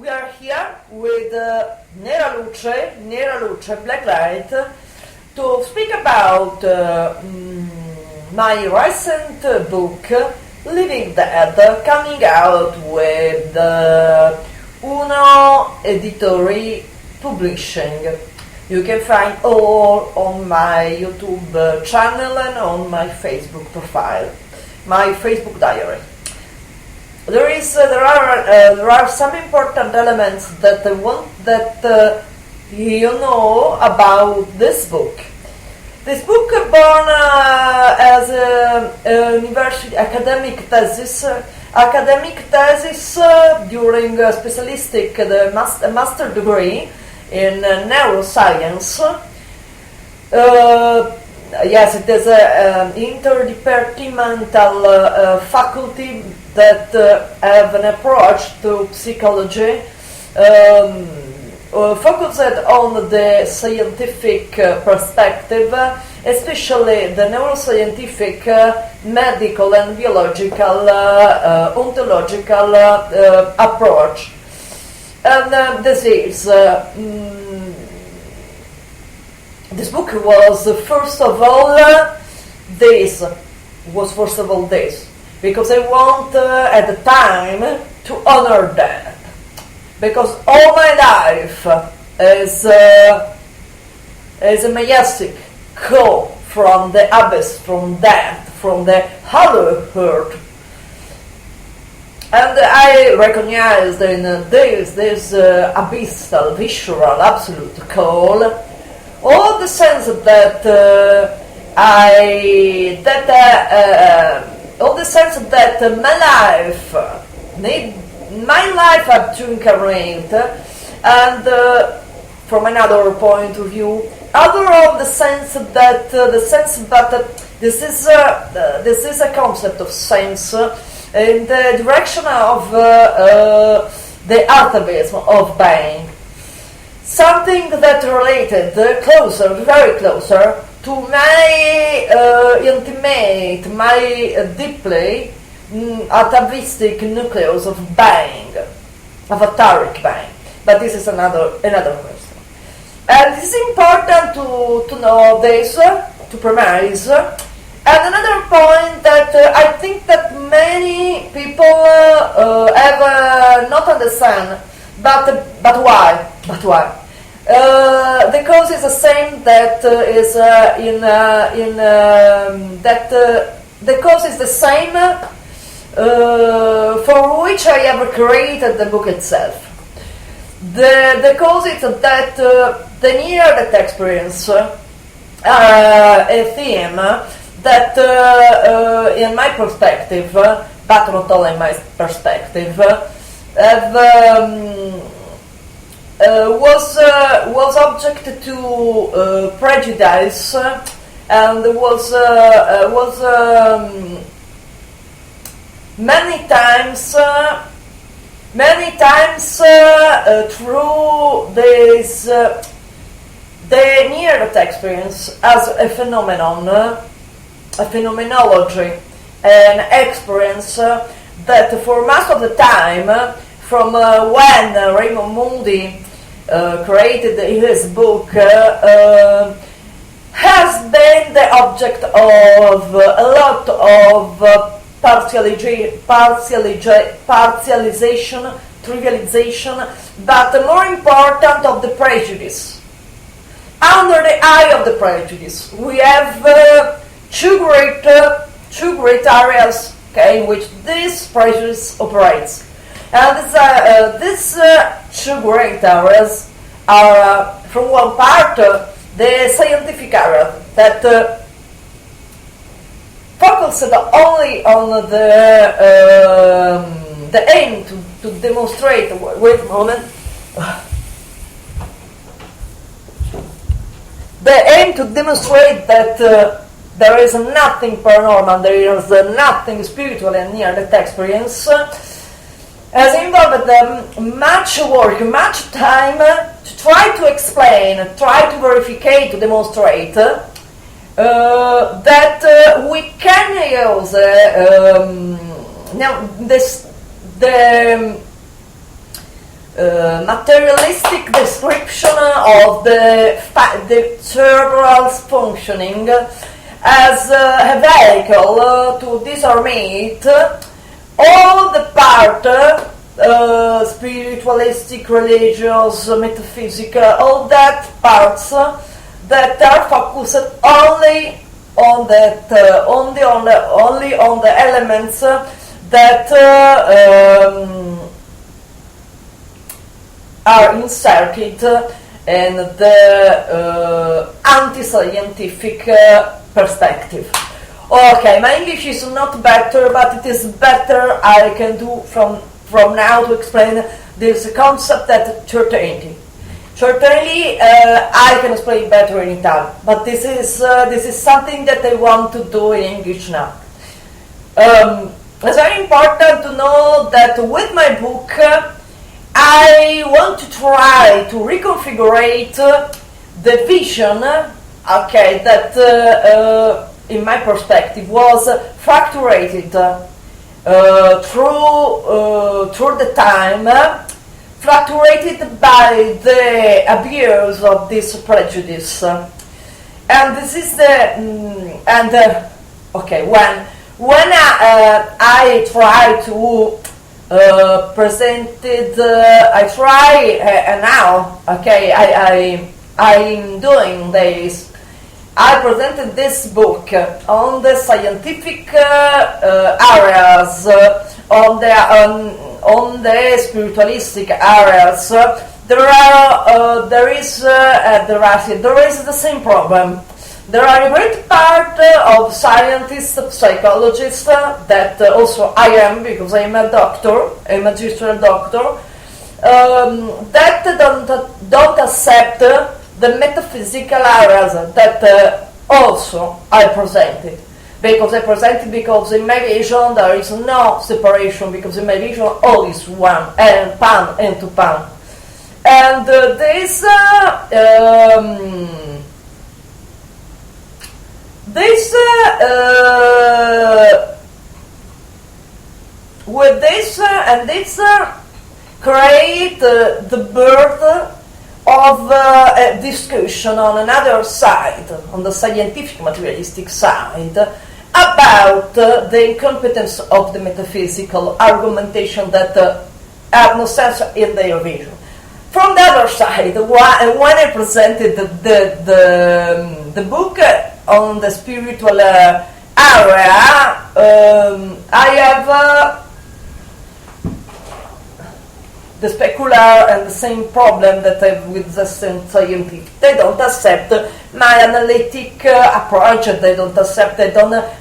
We are here with Nera Luce, Blacklight, to speak about my recent book, Living Dead, coming out with NDE-THE publishing. You can find all on my YouTube channel and on my Facebook profile, my Facebook diary. There are some important elements that I want that you know about this book. This book born as a university academic thesis during a specialistic master degree in neuroscience. Yes, it is an interdepartmental faculty that have an approach to psychology focused on the scientific perspective, especially the neuroscientific, medical and biological, ontological approach. And this book was first of all this, because I want at the time to honor that, because all my life is a majestic call from the abyss, from death, from the hollow earth. And I recognized in this abyssal, visceral, absolute call, all the sense that my life had to incarnate, and from another point of view, other of the sense that this is a concept of sense in the direction of the atavism of being. Something that related very closer to my intimate, my deeply atavistic nucleus of being, of etheric being. But this is another question. And it is important to know this, to premise. And another point that I think that many people have not understand, but why? The cause is the same that is the cause is the same for which I have created the book itself. The cause is that the near-death experience, a theme that, in my perspective, but not only my perspective, was object to prejudice, and was many times through this the near-death experience as a phenomenon, a phenomenology, an experience that for most of the time, from when Raymond Moody created his book, has been the object of a lot of partialization, trivialization, but more important, of the prejudice. Under the eye of the prejudice, we have two great areas, in which this prejudice operates. And these two great areas are, from one part, the scientific area that focused only on the aim to demonstrate. Wait a moment. The aim to demonstrate that there is nothing paranormal, there is nothing spiritual in near-death experience, has involved much work, much time to try to explain, try to verify, to demonstrate that we can use materialistic description of the cerebral functioning as a vehicle to disarmate all the part, spiritualistic, religious, metaphysical, all that parts that are focused only on that, only on the elements that are inserted in the anti-scientific perspective. Okay, my English is not better, but it is better I can do from now to explain this concept that certainty. Certainly, I can explain better in Italian, but this is something that I want to do in English now. It's very important to know that with my book, I want to try to reconfigure the vision, okay, that in my perspective was fractured through the time, fractured by the abuse of this prejudice, and this is the okay, when I try to present it, I try now, okay, I'm doing this. I presented this book on the scientific areas, on the spiritualistic areas. There is the same problem. There are a great part of scientists, psychologists, that also I am, because I am a doctor, a magistrate doctor, that don't accept the metaphysical areas that also I presented. Because in my vision there is no separation, because in my vision all is one, and pan into pan. And with this create the birth of a discussion on another side, on the scientific materialistic side, about the incompetence of the metaphysical argumentation that have no sense in their vision. From the other side, when I presented the book on the spiritual area, I have the specular and the same problem that I have with the scientific. They don't accept my analytic approach, they don't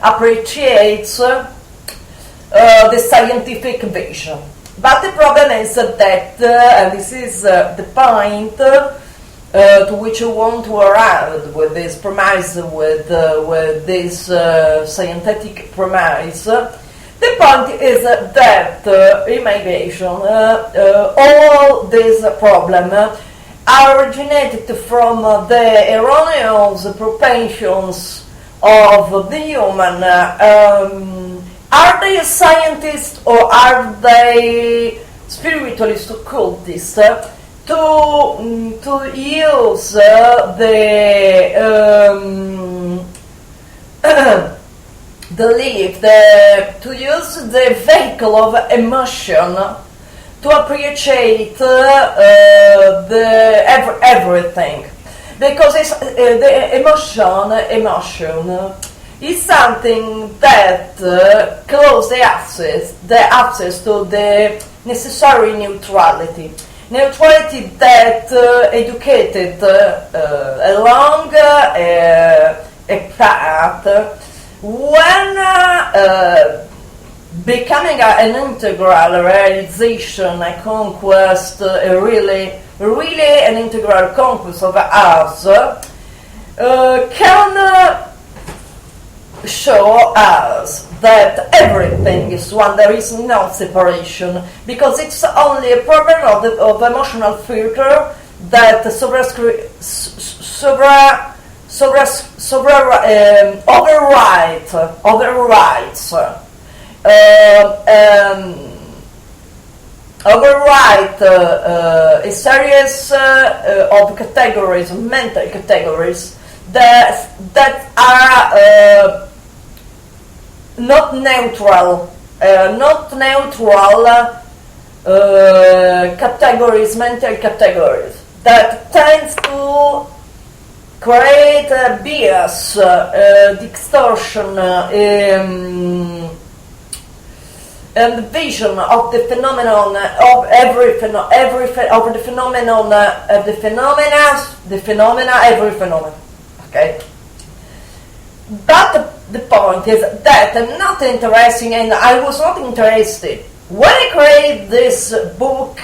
appreciate the scientific vision. But the problem is that, and this is the point to which I want to arrive with this premise, with this scientific premise. The point is that, in my vision, all these problems originated from the erroneous propensions of the human. Are they scientists or are they spiritualists, occultists, to use to use the vehicle of emotion to appreciate everything, because it's, the emotion is something that closes the access to the necessary neutrality that educated along a path. When becoming an integral realization, a conquest, really an integral conquest of us, can show us that everything is one, there is no separation, because it's only a problem of emotional filter that overrides overwrite a series of categories, mental categories that are not neutral categories, mental categories that tends to create a bias, distortion, and the vision of the phenomenon of every phenomena, every phenomenon. Okay, but the point is that I'm not interested, and I was not interested when I created this book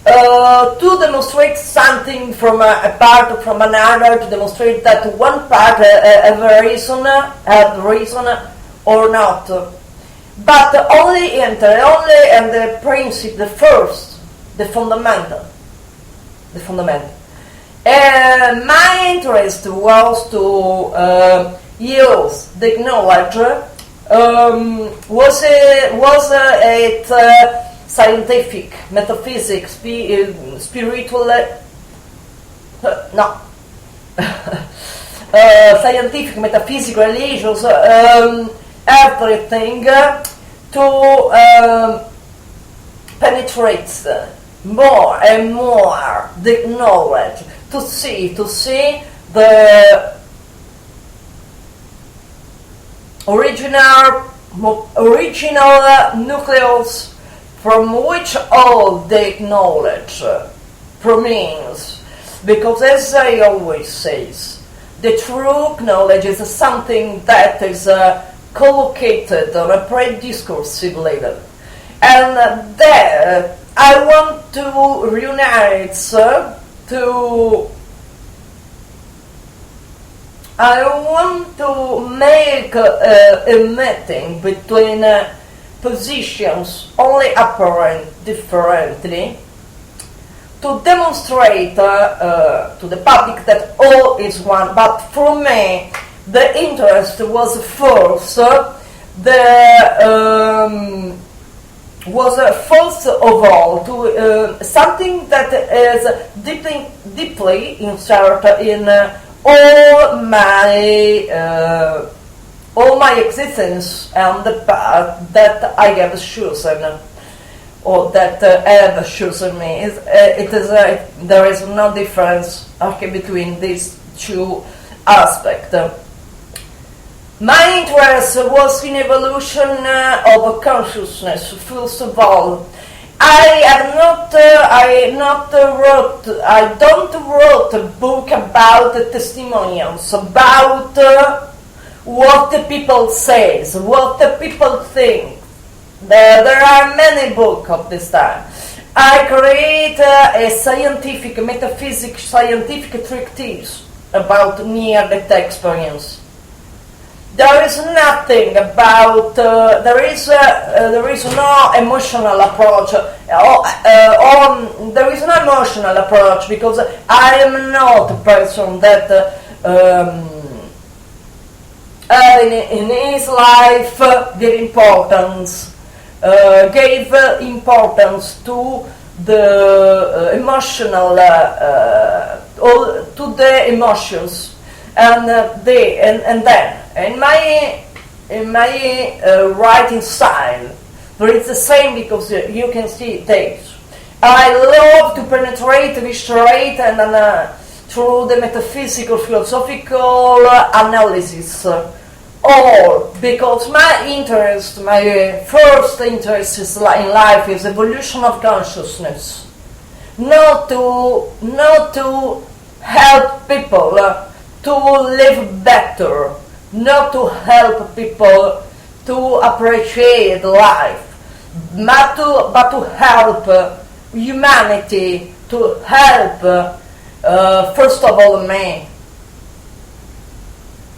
to demonstrate something from a part from another, to demonstrate that one part have reason or not, but only and the principle, the first, the fundamental. My interest was to use the knowledge was it scientific, metaphysic, spiritual, scientific, metaphysical, religious, everything to penetrate more and more the knowledge, to see the original nucleus from which all the knowledge proceeds. Because as I always say, the true knowledge is something that is collocated on a pre-discursive level. And there I want to reunite I want to make a meeting between positions only apparent differently to demonstrate to the public that all is one. But for me, the interest was first first of all to something that is deeply inserted in all my existence and the path that I have chosen, or that have chosen me. There is no difference between these two aspects. My interest was in evolution of consciousness. First of all, I don't wrote a book about testimonials, about what the people says, what the people think. There are many books of this time. I create a scientific, metaphysical, scientific treatise about near-death experience. There is nothing about. There is no emotional approach. There is no emotional approach because I am not a person that in his life gave importance to the emotional, to the emotions, and then. In my writing style, there is the same because you can see this. I love to penetrate, viscerate, and through the metaphysical, philosophical analysis. All because my first interest in life is evolution of consciousness, not to help people to live better. Not to help people to appreciate life, but to help humanity, to help first of all me,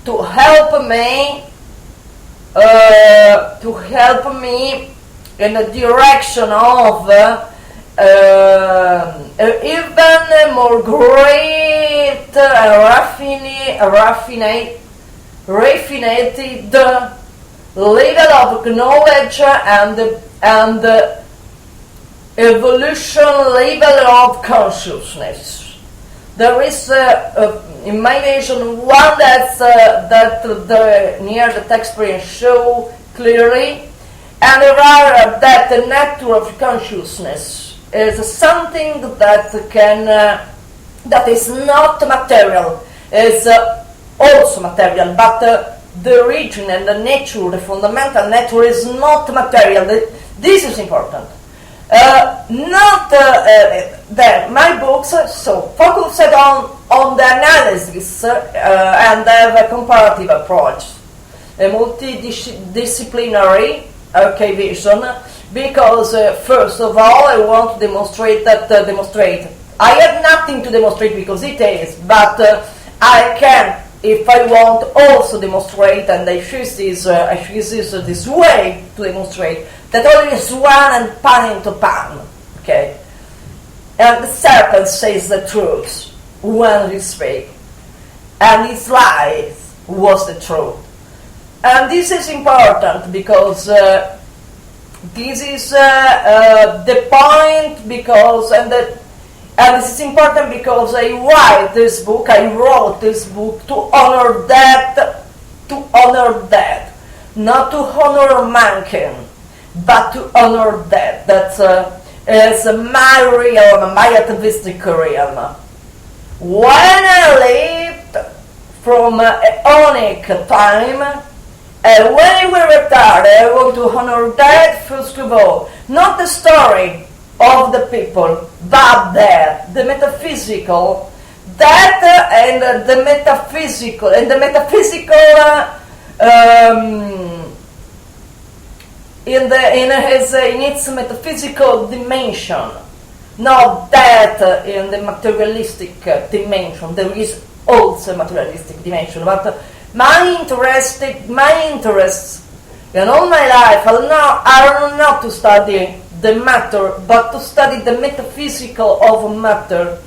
to help me in the direction of even more great, raffinated level of knowledge and evolution level of consciousness. There is, in my vision, one that the near-death experience show clearly, and there are that the nature of consciousness is something that can that is not material, is also material, but the origin and the nature, the fundamental nature, is not material. This is important. My books so focused on the analysis and have a comparative approach, a multidisciplinary vision, because first of all I want to demonstrate that I have nothing to demonstrate because it is, but I can, if I want, also demonstrate, and I choose this way to demonstrate that all is one and pan into pan, okay? And the serpent says the truth when he speaks, and his life was the truth. And this is important because this is the point, because and this is important because I wrote this book to honor that, not to honor mankind, but to honor that. That is my realm, my atavistic realm. When I lived from Aeonic time, and when I will retire, I want to honor that first of all, not the story of the people, but that, the metaphysical, and the metaphysical, in its metaphysical dimension, not that in the materialistic dimension. There is also a materialistic dimension, but my interests in all my life are not to study the matter, but to study the metaphysical of matter,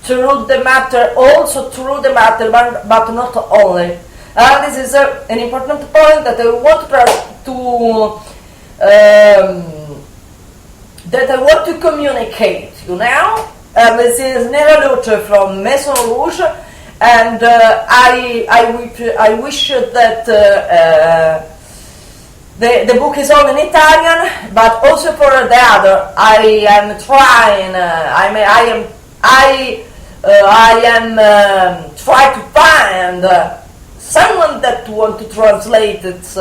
through the matter, also through the matter, but not only. And this is an important point that I want to communicate, And this is Nera Luce from Maison Rouge, and I wish that the book is all in Italian, but also for the other. I am trying. I am trying to find someone that want to translate it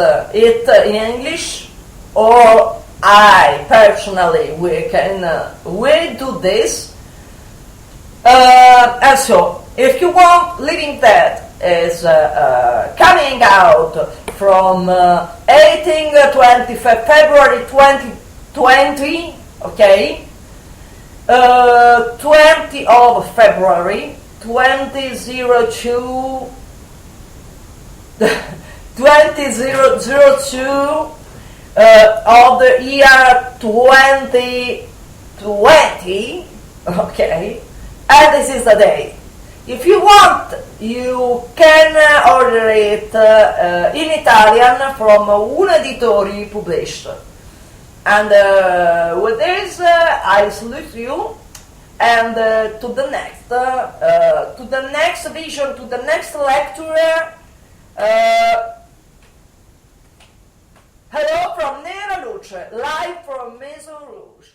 in English, or I personally we do this. And so, if you want, Living Dead is coming out from 25 February 2020, okay? 20 of February 2002 of the year 2020, okay? And this is the day. If you want, you can order it in Italian from Un Editori published. And with this, I salute you, and to the next vision, to the next lecture. Hello from Nera Luce, live from Maison Rouge.